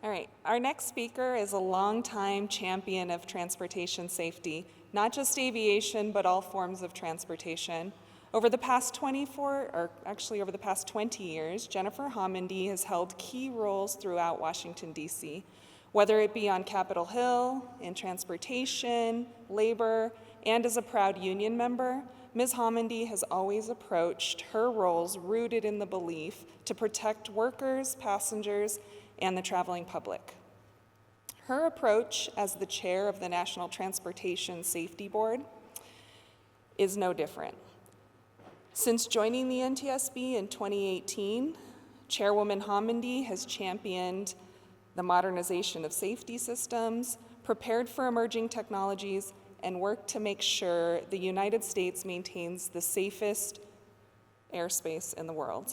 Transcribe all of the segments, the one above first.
All right, our next speaker is a longtime champion of transportation safety, not just aviation, but all forms of transportation. Over the past 20 years, Jennifer Homendy has held key roles throughout Washington, D.C., whether it be on Capitol Hill, in transportation, labor, and as a proud union member. Ms. Homendy has always approached her roles rooted in the belief to protect workers, passengers, and the traveling public. Her approach as the chair of the National Transportation Safety Board is no different. Since joining the NTSB in 2018, Chairwoman Homendy has championed the modernization of safety systems, prepared for emerging technologies, and worked to make sure the United States maintains the safest airspace in the world.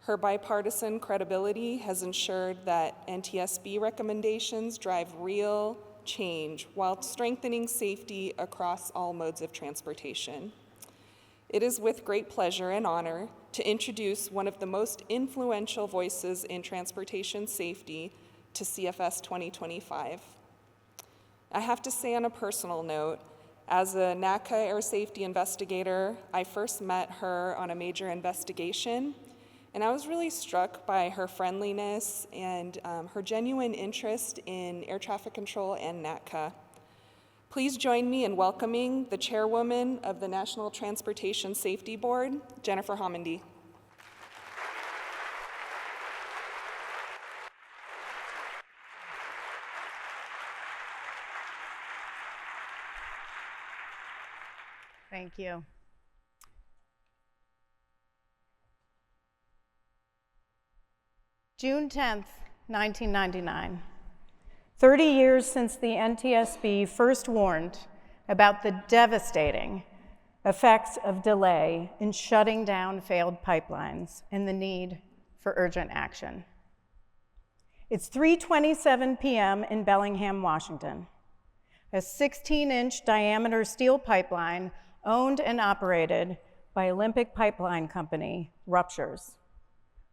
Her bipartisan credibility has ensured that NTSB recommendations drive real change while strengthening safety across all modes of transportation. It is with great pleasure and honor to introduce one of the most influential voices in transportation safety to CFS 2025. I have to say on a personal note, as a NATCA air safety investigator, I first met her on a major investigation, and I was really struck by her friendliness and her genuine interest in air traffic control and NATCA. Please join me in welcoming the chairwoman of the National Transportation Safety Board, Jennifer Homendy. Thank you. June 10th, 1999. 30 years since the NTSB first warned about the devastating effects of delay in shutting down failed pipelines and the need for urgent action. It's 3:27 p.m. in Bellingham, Washington. A 16-inch diameter steel pipeline owned and operated by Olympic Pipeline Company ruptures,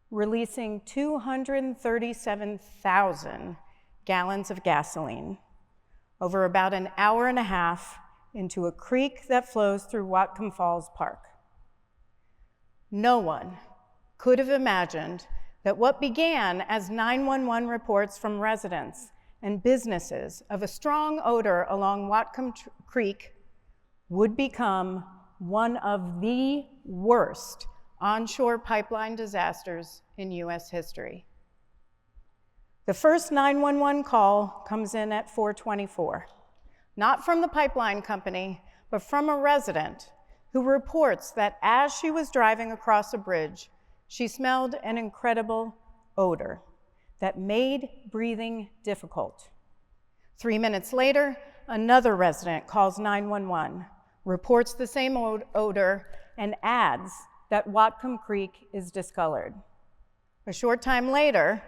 releasing 237,000 gallons of gasoline over about an hour and a half into a creek that flows through Whatcom Falls Park. No one could have imagined that what began as 911 reports from residents and businesses of a strong odor along Whatcom Creek would become one of the worst onshore pipeline disasters in U.S. history. The first 911 call comes in at 4:24, not from the pipeline company, but from a resident who reports that as she was driving across a bridge, she smelled an incredible odor that made breathing difficult. 3 minutes later, another resident calls 911, reports the same odor, and adds that Whatcom Creek is discolored. A short time later,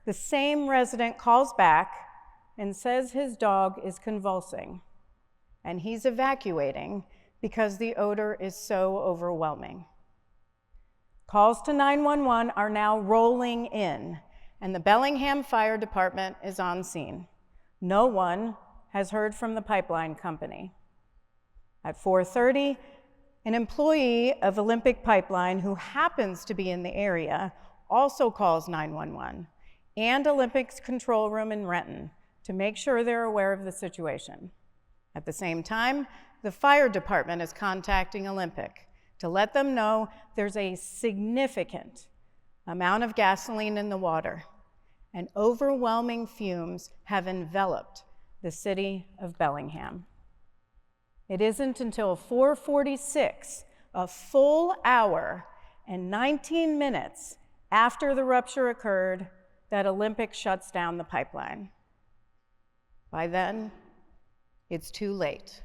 the same resident calls back and says his dog is convulsing, and he's evacuating because the odor is so overwhelming. Calls to 911 are now rolling in, and the Bellingham Fire Department is on scene. No one has heard from the pipeline company. At 4:30, an employee of Olympic Pipeline who happens to be in the area also calls 911 and Olympic's control room in Renton to make sure they're aware of the situation. At the same time, the fire department is contacting Olympic to let them know there's a significant amount of gasoline in the water, and overwhelming fumes have enveloped the city of Bellingham. It isn't until 4:46, a full hour and 19 minutes after the rupture occurred, that Olympic shuts down the pipeline. By then, it's too late.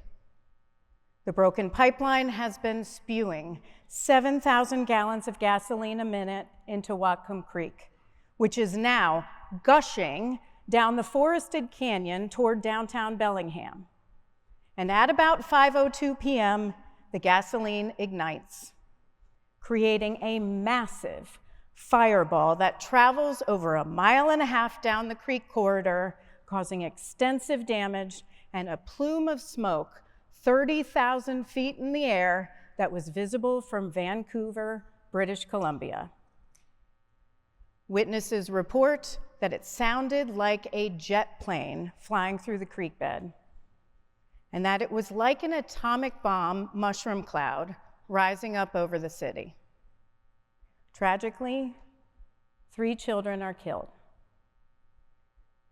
The broken pipeline has been spewing 7,000 gallons of gasoline a minute into Whatcom Creek, which is now gushing down the forested canyon toward downtown Bellingham. And at about 5:02 p.m., the gasoline ignites, creating a massive fireball that travels over 1.5 miles down the creek corridor, causing extensive damage and a plume of smoke 30,000 feet in the air that was visible from Vancouver, British Columbia. Witnesses report that it sounded like a jet plane flying through the creek bed, and that it was like an atomic bomb mushroom cloud rising up over the city. Tragically, 3 children are killed.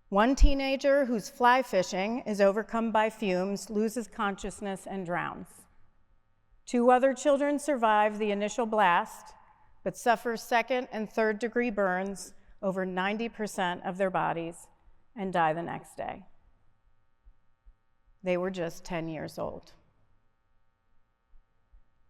One teenager who's fly fishing is overcome by fumes, loses consciousness, and drowns. 2 other children survive the initial blast, but suffer second and third degree burns over 90% of their bodies and die the next day. They were just 10 years old.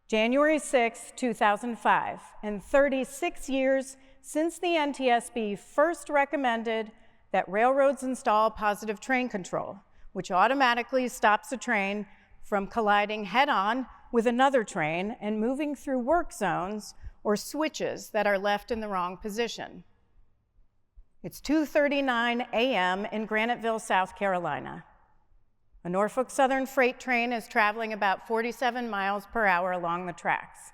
January 6, 2005, and 36 years since the NTSB first recommended that railroads install positive train control, which automatically stops a train from colliding head-on with another train and moving through work zones or switches that are left in the wrong position. It's 2:39 a.m. in Graniteville, South Carolina. A Norfolk Southern freight train is traveling about 47 miles per hour along the tracks.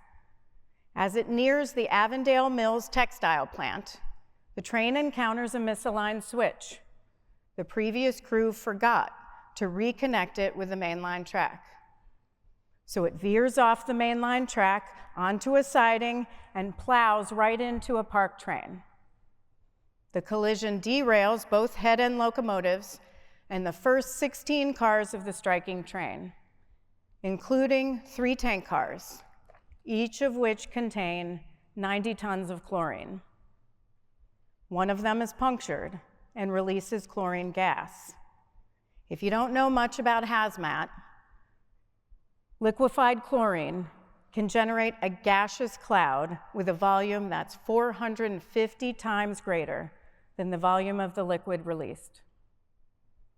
As it nears the Avondale Mills textile plant, the train encounters a misaligned switch. The previous crew forgot to reconnect it with the mainline track. So it veers off the mainline track onto a siding and plows right into a parked train. The collision derails both head-end locomotives and the first 16 cars of the striking train, including 3 tank cars, each of which contain 90 tons of chlorine. One of them is punctured and releases chlorine gas. If you don't know much about hazmat, liquefied chlorine can generate a gaseous cloud with a volume that's 450 times greater than the volume of the liquid released.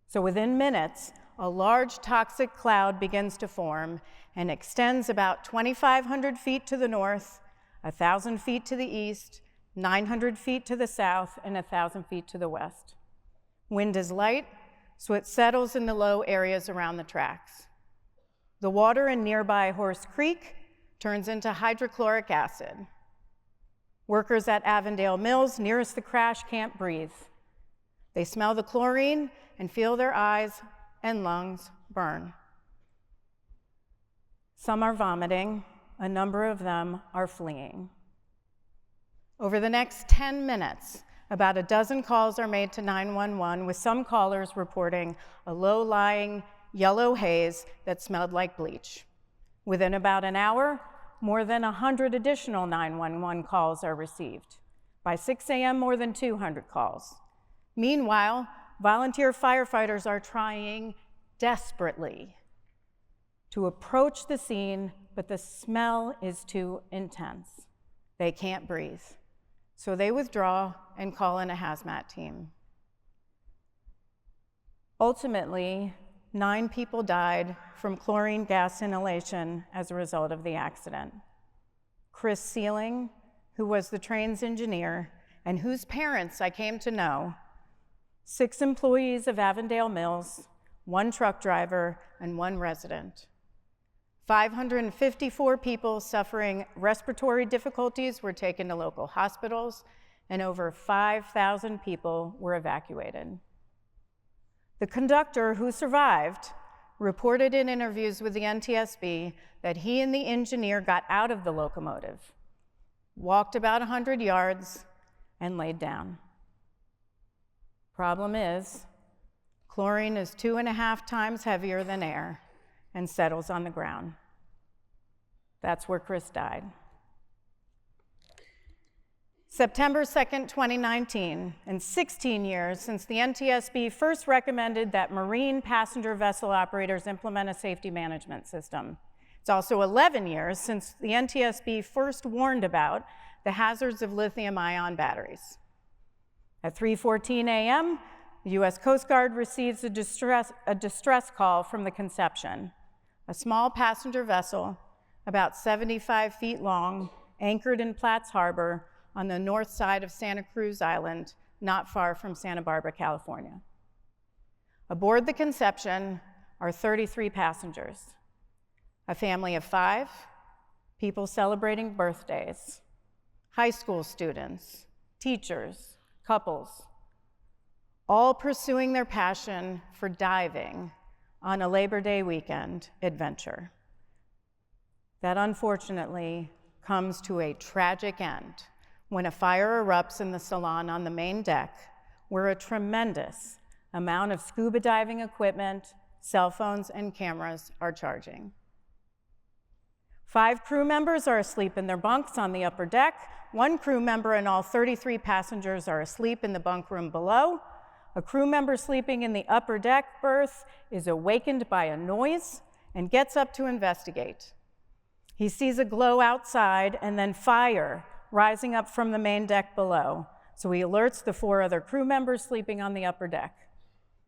So within minutes, a large toxic cloud begins to form and extends about 2,500 feet to the north, 1,000 feet to the east, 900 feet to the south, and 1,000 feet to the west. Wind is light, so it settles in the low areas around the tracks. The water in nearby Horse Creek turns into hydrochloric acid. Workers at Avondale Mills nearest the crash can't breathe. They smell the chlorine and feel their eyes and lungs burn. Some are vomiting, a number of them are fleeing. Over the next 10 minutes, about a dozen calls are made to 911, with some callers reporting a low-lying yellow haze that smelled like bleach. Within about an hour, more than 100 additional 911 calls are received. By 6 a.m., more than 200 calls. Meanwhile, volunteer firefighters are trying desperately to approach the scene, but the smell is too intense. They can't breathe. So they withdraw and call in a hazmat team. Ultimately, 9 people died from chlorine gas inhalation as a result of the accident. Chris Sealing, who was the train's engineer and whose parents I came to know, 6 employees of Avondale Mills, 1 truck driver, and 1 resident. 554 people suffering respiratory difficulties were taken to local hospitals, and over 5,000 people were evacuated. The conductor, who survived, reported in interviews with the NTSB that he and the engineer got out of the locomotive, walked about 100 yards, and laid down. Problem is, chlorine is 2.5 times heavier than air and settles on the ground. That's where Chris died. September 2nd, 2019, and 16 years since the NTSB first recommended that marine passenger vessel operators implement a safety management system. It's also 11 years since the NTSB first warned about the hazards of lithium-ion batteries. At 3:14 a.m., the U.S. Coast Guard receives a distress call from the Conception, a small passenger vessel about 75 feet long, anchored in Platts Harbor, on the north side of Santa Cruz Island, not far from Santa Barbara, California. Aboard the Conception are 33 passengers, a family of 5, people celebrating birthdays, high school students, teachers, couples, all pursuing their passion for diving on a Labor Day weekend adventure that unfortunately comes to a tragic end when a fire erupts in the salon on the main deck, where a tremendous amount of scuba diving equipment, cell phones, and cameras are charging. 5 crew members are asleep in their bunks on the upper deck. 1 crew member and all 33 passengers are asleep in the bunk room below. A crew member sleeping in the upper deck berth is awakened by a noise and gets up to investigate. He sees a glow outside and then fire rising up from the main deck below. So he alerts the 4 other crew members sleeping on the upper deck.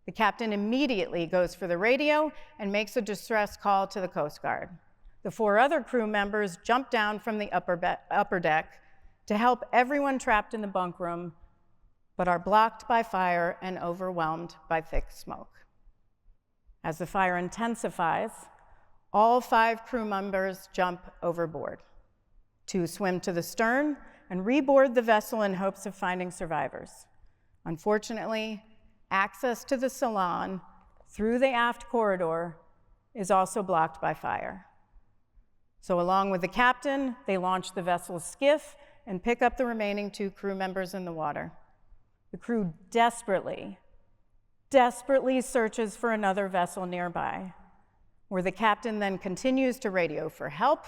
The captain immediately goes for the radio and makes a distress call to the Coast Guard. The 4 other crew members jump down from the upper deck to help everyone trapped in the bunk room, but are blocked by fire and overwhelmed by thick smoke. As the fire intensifies, all 5 crew members jump overboard. 2 swim to the stern and reboard the vessel in hopes of finding survivors. Unfortunately, access to the salon through the aft corridor is also blocked by fire. So along with the captain, they launch the vessel's skiff and pick up the remaining 2 crew members in the water. The crew desperately searches for another vessel nearby, where the captain then continues to radio for help,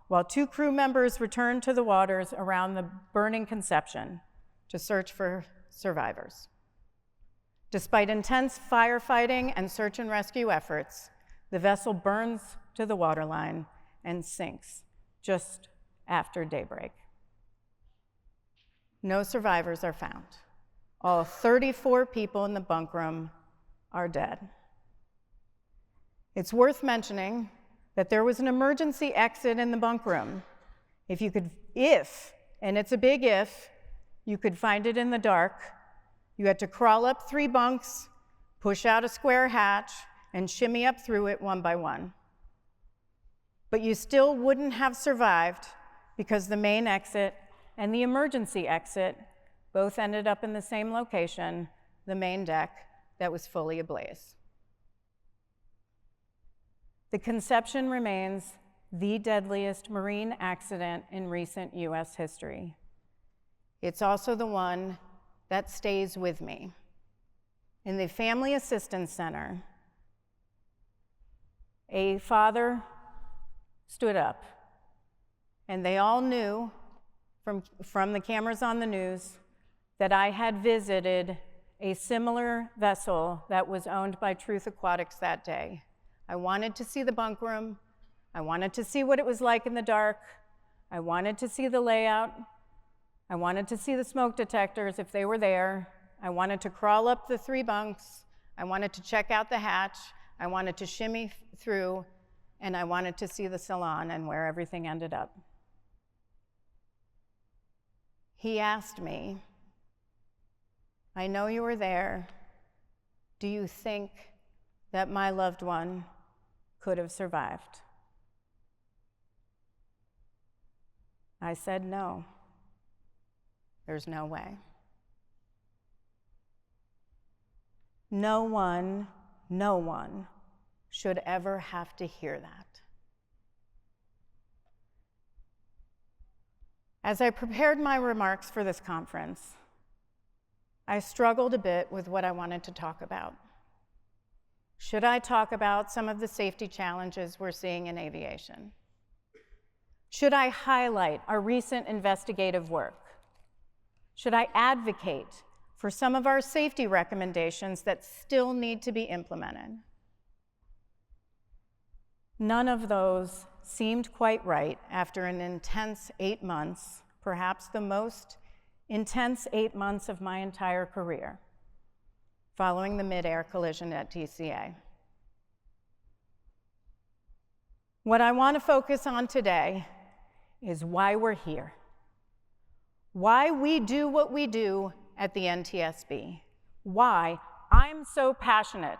while 2 crew members return to the waters around the burning Conception to search for survivors. Despite intense firefighting and search and rescue efforts, the vessel burns to the waterline and sinks just after daybreak. No survivors are found. All 34 people in the bunk room are dead. It's worth mentioning that there was an emergency exit in the bunk room. If, and it's a big if, you could find it in the dark, you had to crawl up 3 bunks, push out a square hatch, and shimmy up through it one by one. But you still wouldn't have survived because the main exit and the emergency exit both ended up in the same location, the main deck that was fully ablaze. The Conception remains the deadliest marine accident in recent US history. It's also the one that stays with me. In the Family Assistance Center, a father stood up, and they all knew from the cameras on the news that I had visited a similar vessel that was owned by Truth Aquatics that day. I wanted to see the bunk room. I wanted to see what it was like in the dark. I wanted to see the layout. I wanted to see the smoke detectors if they were there. I wanted to crawl up the 3 bunks. I wanted to check out the hatch. I wanted to shimmy through, and I wanted to see the salon and where everything ended up. He asked me, "I know you were there. Do you think that my loved one could have survived?" I said, "No, there's no way." No one should ever have to hear that. As I prepared my remarks for this conference, I struggled a bit with what I wanted to talk about. Should I talk about some of the safety challenges we're seeing in aviation? Should I highlight our recent investigative work? Should I advocate for some of our safety recommendations that still need to be implemented? None of those seemed quite right after an intense 8 months, perhaps the most intense 8 months of my entire career, following the mid-air collision at TCA. What I want to focus on today is why we're here. why we do what we do at the NTSB, why I'm so passionate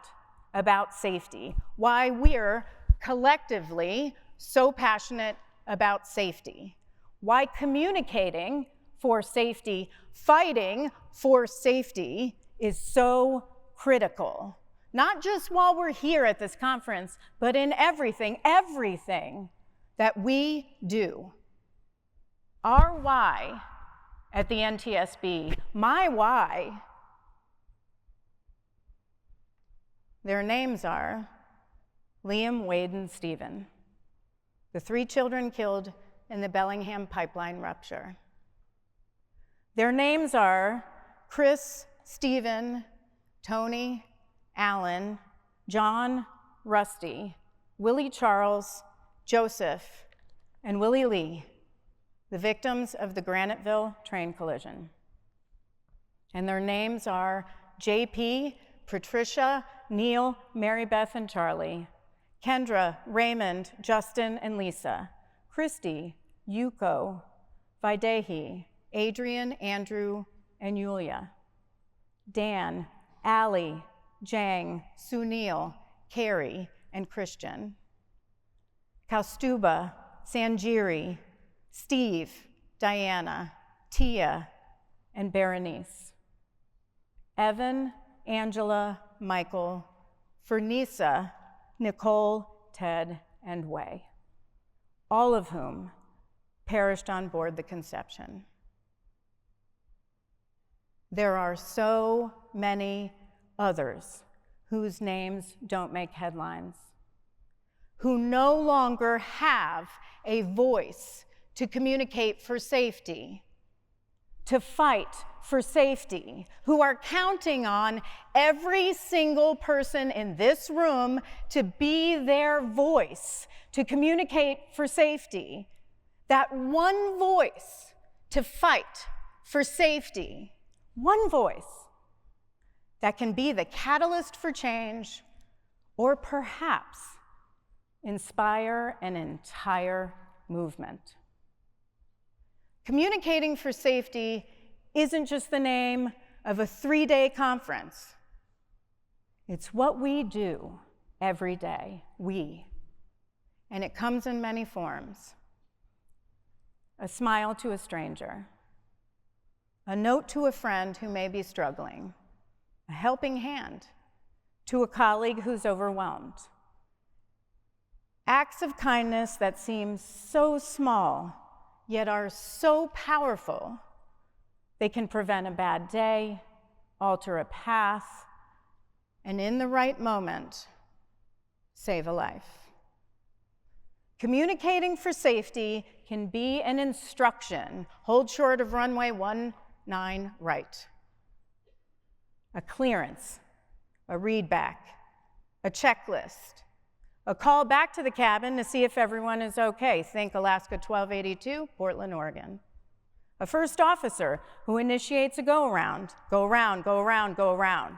about safety, why we're collectively so passionate about safety, why communicating for safety, fighting for safety is so critical. Not just while we're here at this conference, but in everything that we do. Our why at the NTSB, my why, their names are Liam, Wade, and Stephen, the 3 children killed in the Bellingham pipeline rupture. Their names are Chris, Stephen, Tony, Alan, John, Rusty, Willie Charles, Joseph, and Willie Lee, the victims of the Graniteville train collision. And their names are JP, Patricia, Neil, Mary Beth, and Charlie, Kendra, Raymond, Justin, and Lisa, Christy, Yuko, Videhi, Adrian, Andrew, and Yulia, Dan, Allie, Jang, Sunil, Carrie, and Christian, Kaustuba, Sanjiri, Steve, Diana, Tia, and Berenice, Evan, Angela, Michael, Fernisa, Nicole, Ted, and Wei, all of whom perished on board the Conception. There are so many others whose names don't make headlines, who no longer have a voice to communicate for safety, to fight for safety, who are counting on every single person in this room to be their voice, to communicate for safety. That one voice to fight for safety, one voice that can be the catalyst for change, or perhaps inspire an entire movement. Communicating for safety isn't just the name of a 3-day conference. It's what we do every day, and it comes in many forms. A smile to a stranger, a note to a friend who may be struggling, a helping hand to a colleague who's overwhelmed. Acts of kindness that seem so small, yet are so powerful. They can prevent a bad day, alter a path, and in the right moment, save a life. Communicating for safety can be an instruction, hold short of runway 19 right. A clearance, a read back, a checklist, a call back to the cabin to see if everyone is okay. Think Alaska 1282, Portland, Oregon. A first officer who initiates a go-around, go around, go around, go around.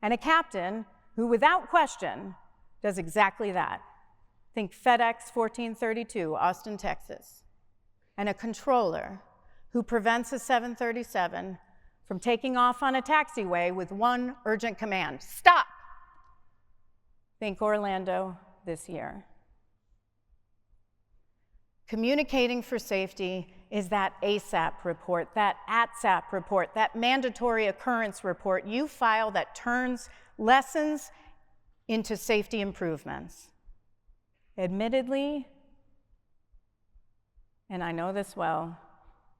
And a captain who, without question, does exactly that. Think FedEx 1432, Austin, Texas. And a controller who prevents a 737 from taking off on a taxiway with one urgent command: stop! Think Orlando this year. Communicating for safety is that ASAP report, that ATSAP report, that mandatory occurrence report you file that turns lessons into safety improvements. Admittedly, and I know this well,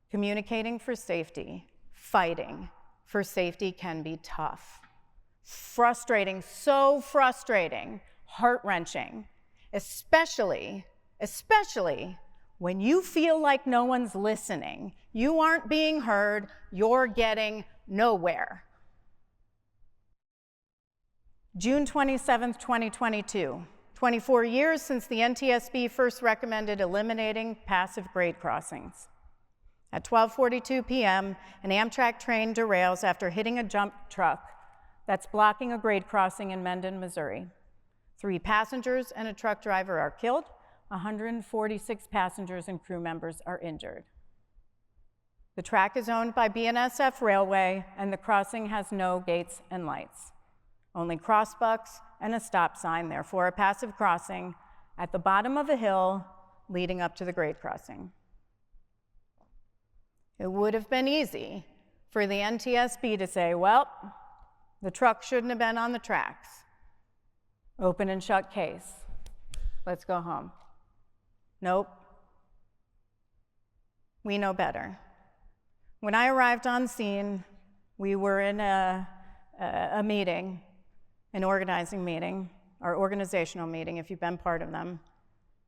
communicating for safety, fighting for safety can be tough. Frustrating, so frustrating, heart-wrenching, especially when you feel like no one's listening, you aren't being heard, you're getting nowhere. June 27th, 2022, 24 years since the NTSB first recommended eliminating passive grade crossings. At 12:42 p.m., an Amtrak train derails after hitting a dump truck that's blocking a grade crossing in Mendon, Missouri. 3 passengers and a truck driver are killed. 146 passengers and crew members are injured. The track is owned by BNSF Railway, and the crossing has no gates and lights. Only crossbucks and a stop sign, therefore a passive crossing at the bottom of a hill leading up to the grade crossing. It would have been easy for the NTSB to say, well, the truck shouldn't have been on the tracks. Open and shut case. Let's go home. Nope. We know better. When I arrived on scene, we were in a meeting, an organizing meeting, or organizational meeting, if you've been part of them.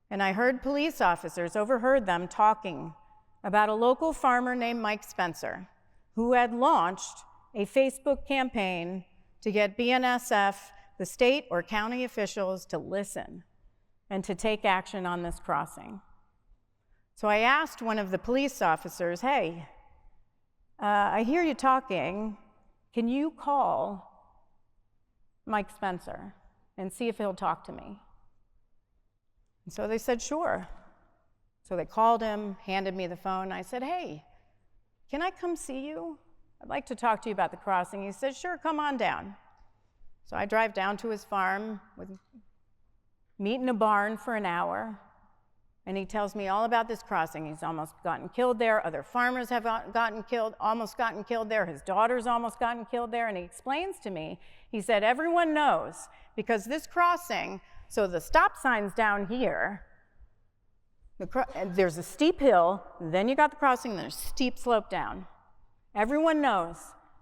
And I heard police officers, overheard them talking about a local farmer named Mike Spencer, who had launched a Facebook campaign to get BNSF, the state or county officials, to listen and to take action on this crossing. So I asked one of the police officers, hey, I hear you talking. Can you call Mike Spencer and see if he'll talk to me? And so they said, sure. So they called him, handed me the phone. I said, hey, can I come see you? I'd like to talk to you about the crossing. He said, sure, come on down. So I drive down to his farm, meet in a barn for an hour, and he tells me all about this crossing. He's almost gotten killed there. Other farmers have almost gotten killed there. His daughter's almost gotten killed there. And he explains to me, he said, everyone knows, because this crossing, so the stop sign's down here, there's a steep hill, then you got the crossing, there's a steep slope down. Everyone knows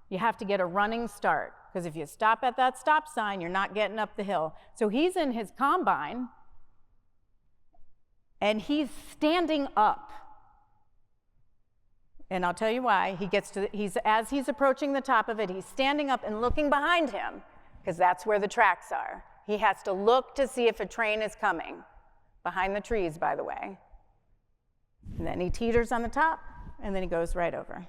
you have to get a running start, because if you stop at that stop sign, you're not getting up the hill. So he's in his combine, and he's standing up. And I'll tell you why. As he's approaching the top of it, he's standing up and looking behind him, because that's where the tracks are. He has to look to see if a train is coming, behind the trees, by the way. And then he teeters on the top, and then he goes right over.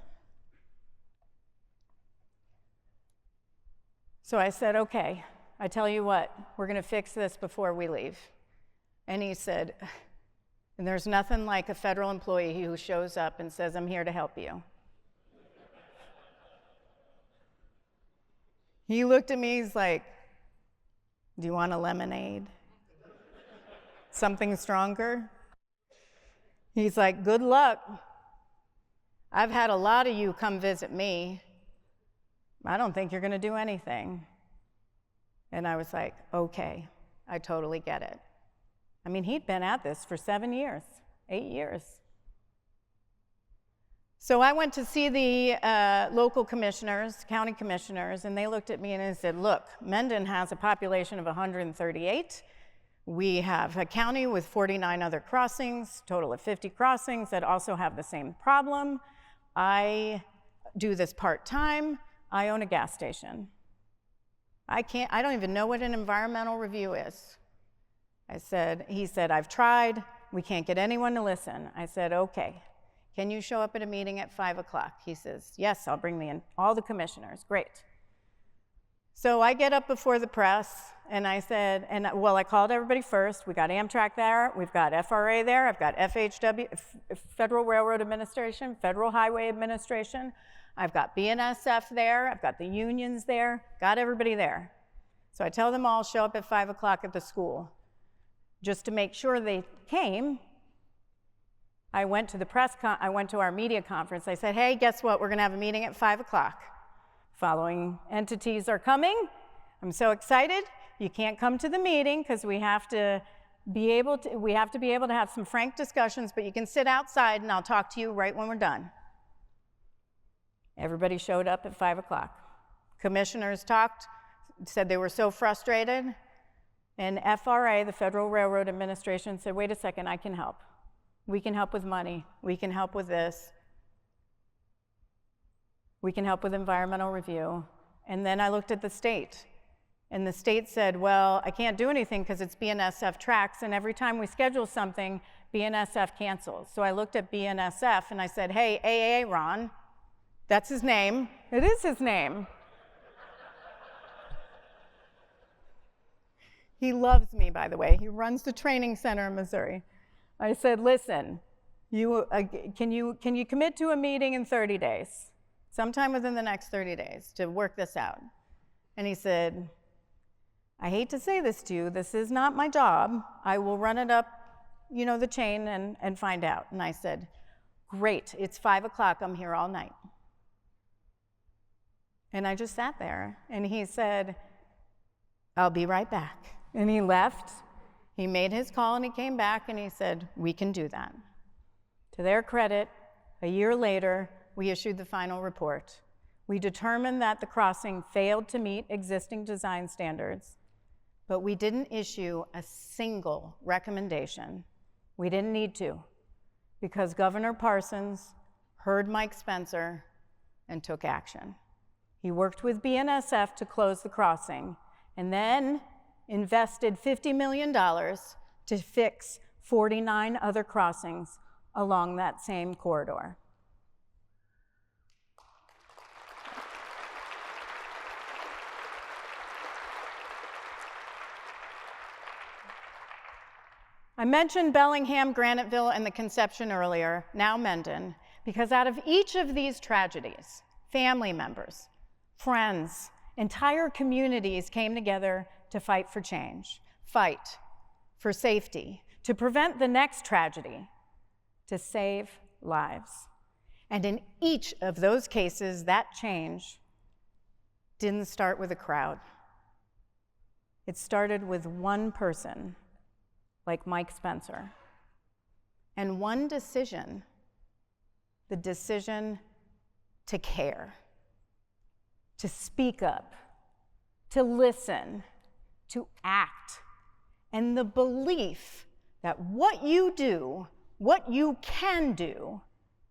So I said, okay, I tell you what, we're going to fix this before we leave. And he said, and there's nothing like a federal employee who shows up and says, I'm here to help you. He looked at me, he's like, do you want a lemonade? Something stronger? He's like, good luck. I've had a lot of you come visit me. I don't think you're going to do anything. And I was like, okay, I totally get it. I mean, he'd been at this for 7 years, 8 years. So I went to see the local commissioners, county commissioners, and they looked at me and they said, look, Mendon has a population of 138. We have a county with 49 other crossings, total of 50 crossings that also have the same problem. I do this part-time. I own a gas station. I don't even know what an environmental review is. He said, I've tried. We can't get anyone to listen. I said, okay. Can you show up at a meeting at 5 o'clock? He says, yes, I'll bring all the commissioners. Great. So I get up before the press, and I said, I called everybody first. We got Amtrak there. We've got FRA there. I've got FHW, Federal Railroad Administration, Federal Highway Administration. I've got BNSF there. I've got the unions there. Got everybody there. So I tell them all, show up at 5 o'clock at the school. Just to make sure they came, I went to our media conference. I said, hey, guess what? We're going to have a meeting at 5 o'clock. Following entities are coming. I'm so excited. You can't come to the meeting because we have to be able to have some frank discussions, but you can sit outside and I'll talk to you right when we're done. Everybody showed up at 5 o'clock. Commissioners talked, said they were so frustrated. And FRA, the Federal Railroad Administration, said, wait a second, I can help. We can help with money. We can help with this. We can help with environmental review. And then I looked at the state. And the state said, well, I can't do anything because it's BNSF tracks. And every time we schedule something, BNSF cancels. So I looked at BNSF and I said, hey, AA Ron, that's his name. It is his name. He loves me, by the way. He runs the training center in Missouri. I said, listen, Can you commit to a meeting in 30 days? Sometime within the next 30 days to work this out. And he said, I hate to say this to you, this is not my job. I will run it up, the chain and find out. And I said, great, it's 5 o'clock, I'm here all night. And I just sat there, and he said, I'll be right back. And he left, he made his call, and he came back, and he said, we can do that. To their credit, a year later, we issued the final report. We determined that the crossing failed to meet existing design standards, but we didn't issue a single recommendation. We didn't need to, because Governor Parsons heard Mike Spencer and took action. He worked with BNSF to close the crossing, and then invested $50 million to fix 49 other crossings along that same corridor. I mentioned Bellingham, Graniteville, and the Conception earlier, now Mendon, because out of each of these tragedies, family members, friends, entire communities came together to fight for change, fight for safety, to prevent the next tragedy, to save lives. And in each of those cases, that change didn't start with a crowd. It started with one person, like Mike Spencer, and one decision, the decision to care, to speak up, to listen, to act, and the belief that what you do, what you can do,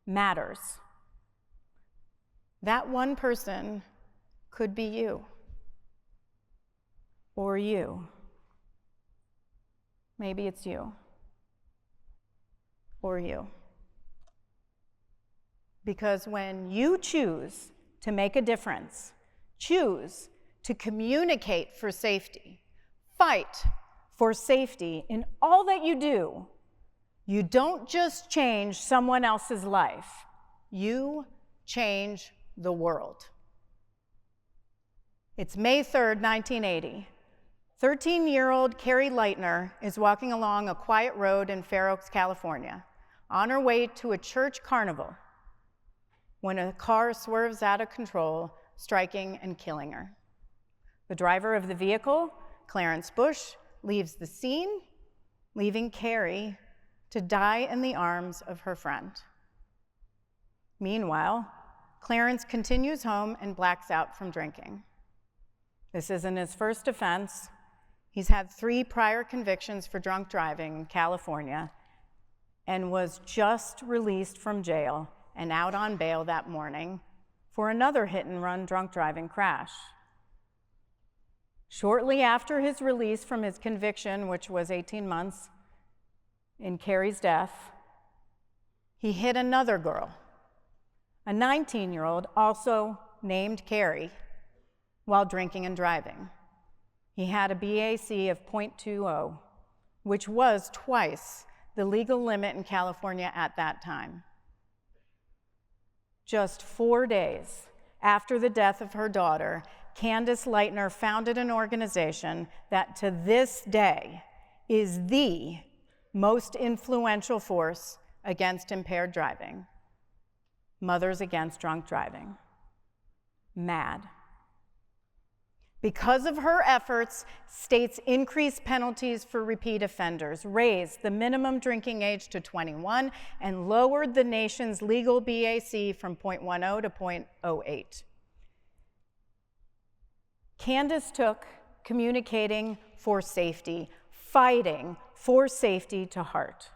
matters. That one person could be you, or you. Maybe it's you, or you. Because when you choose to make a difference, choose to communicate for safety, fight for safety in all that you do, you don't just change someone else's life, you change the world. It's May 3rd, 1980. 13-year-old Carrie Leitner is walking along a quiet road in Fair Oaks, California, on her way to a church carnival, when a car swerves out of control, striking and killing her. The driver of the vehicle, Clarence Bush, leaves the scene, leaving Carrie to die in the arms of her friend. Meanwhile, Clarence continues home and blacks out from drinking. This isn't his first offense. He's had 3 prior convictions for drunk driving in California and was just released from jail and out on bail that morning for another hit-and-run drunk driving crash. Shortly after his release from his conviction, which was 18 months in Carrie's death, he hit another girl, a 19-year-old also named Carrie, while drinking and driving. He had a BAC of .20, which was twice the legal limit in California at that time. Just 4 days after the death of her daughter, Candace Leitner founded an organization that to this day is the most influential force against impaired driving, Mothers Against Drunk Driving. MAD. Because of her efforts, states increased penalties for repeat offenders, raised the minimum drinking age to 21, and lowered the nation's legal BAC from .10 to .08. Candace took communicating for safety, fighting for safety to heart.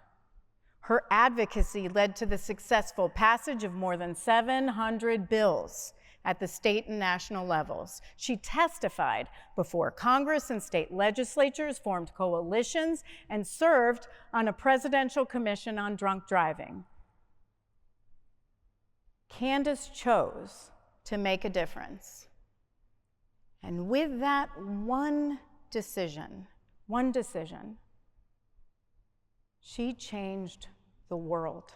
Her advocacy led to the successful passage of more than 700 bills at the state and national levels. She testified before Congress and state legislatures, formed coalitions, and served on a presidential commission on drunk driving. Candace chose to make a difference. And with that one decision, she changed the world.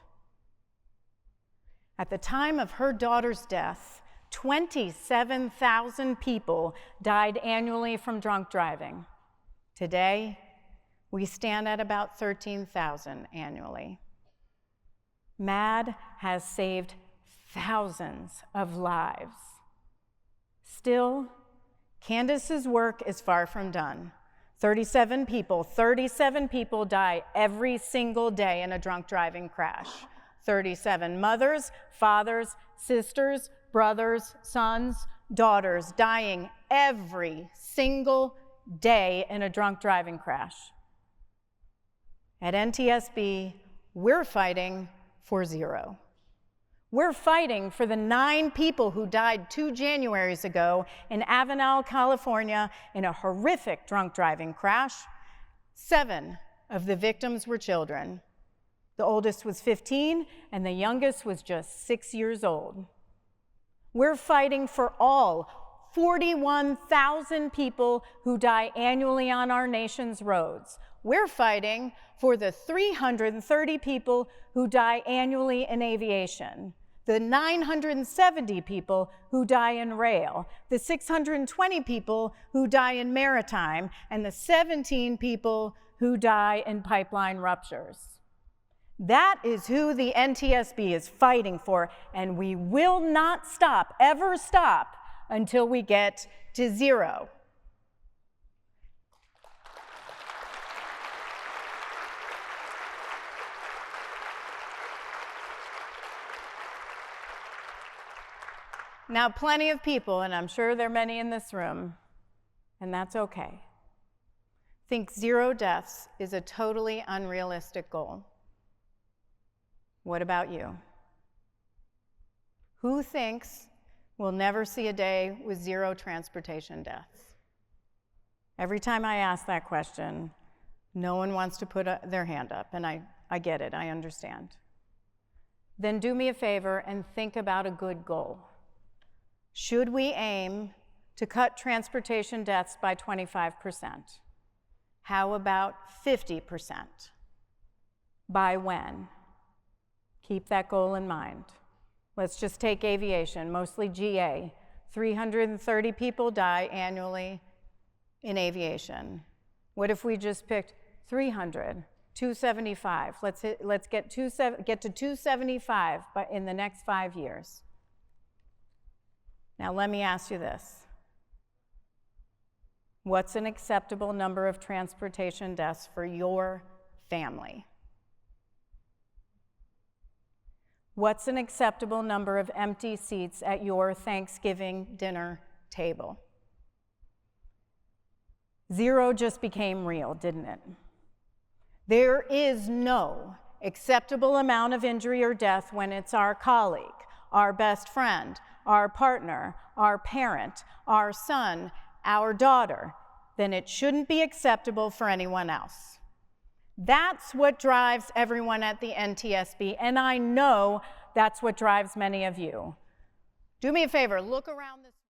At the time of her daughter's death, 27,000 people died annually from drunk driving. Today, we stand at about 13,000 annually. MAD has saved thousands of lives. Still, Candace's work is far from done. 37 people die every single day in a drunk driving crash. 37 mothers, fathers, sisters, brothers, sons, daughters dying every single day in a drunk driving crash. At NTSB, we're fighting for zero. We're fighting for the 9 people who died 2 Januaries ago in Avenal, California, in a horrific drunk driving crash. 7 of the victims were children. The oldest was 15, and the youngest was just 6 years old. We're fighting for all 41,000 people who die annually on our nation's roads. We're fighting for the 330 people who die annually in aviation, the 970 people who die in rail, the 620 people who die in maritime, and the 17 people who die in pipeline ruptures. That is who the NTSB is fighting for, and we will not stop, ever stop, until we get to zero. Now, plenty of people, and I'm sure there are many in this room, and that's okay, think 0 deaths is a totally unrealistic goal. What about you? Who thinks we'll never see a day with 0 transportation deaths? Every time I ask that question, no one wants to put their hand up, and I get it, I understand. Then do me a favor and think about a good goal. Should we aim to cut transportation deaths by 25%? How about 50%? By when? Keep that goal in mind. Let's just take aviation, mostly GA. 330 people die annually in aviation. What if we just picked 300, 275? Let's get to 275 in the next 5 years. Now let me ask you this. What's an acceptable number of transportation deaths for your family? What's an acceptable number of empty seats at your Thanksgiving dinner table? 0 just became real, didn't it? There is no acceptable amount of injury or death when it's our colleague, our best friend, our partner, our parent, our son, our daughter. Then it shouldn't be acceptable for anyone else. That's what drives everyone at the NTSB, and I know that's what drives many of you. Do me a favor, look around this